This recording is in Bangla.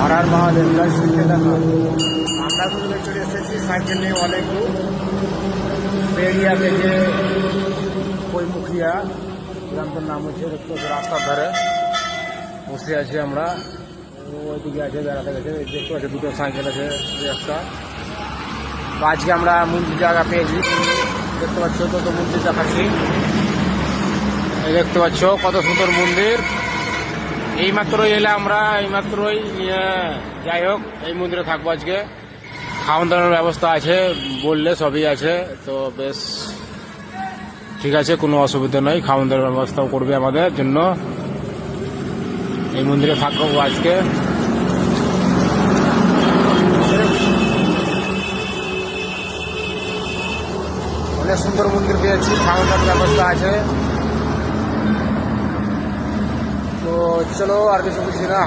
আর মহাদেব জয় শ্রী কেদারনাথ। আমরা দুজনে চলে এসেছি সাইকেল নিয়ে অনেক দূর বেরিয়া থেকে কৈমুখিয়া গ্রামটার নাম হচ্ছে রাস্তার ধারে বসে আছি আমরা। ওইদিকে আছে বেড়াতে গেছে, দেখতে পাচ্ছি দুটো সাইকেল আছে একটা। আজকে আমরা মন্দির জায়গা পেয়েছি, দেখতে পাচ্ছ কত মন্দির দেখাচ্ছি। এই দেখতে পাচ্ছ কত সুন্দর মন্দির। এইমাত্রই এলে আমরা, এইমাত্রই যাই হোক এই মন্দিরে থাকবো আজকে। খাওয়ান দাওয়ার ব্যবস্থা আছে বললে, সবই আছে, তো বেশ ঠিক আছে, কোনো অসুবিধা নেই। খাওয়ান দাওয়ার ব্যবস্থাও করবে আমাদের জন্য। এই মন্দিরে থাকবো আজকে। অনেক সুন্দর মন্দির পেয়েছি, খাওয়ান দাওয়ার ব্যবস্থা আছে। তো চলো আর কিছু বুঝছি না।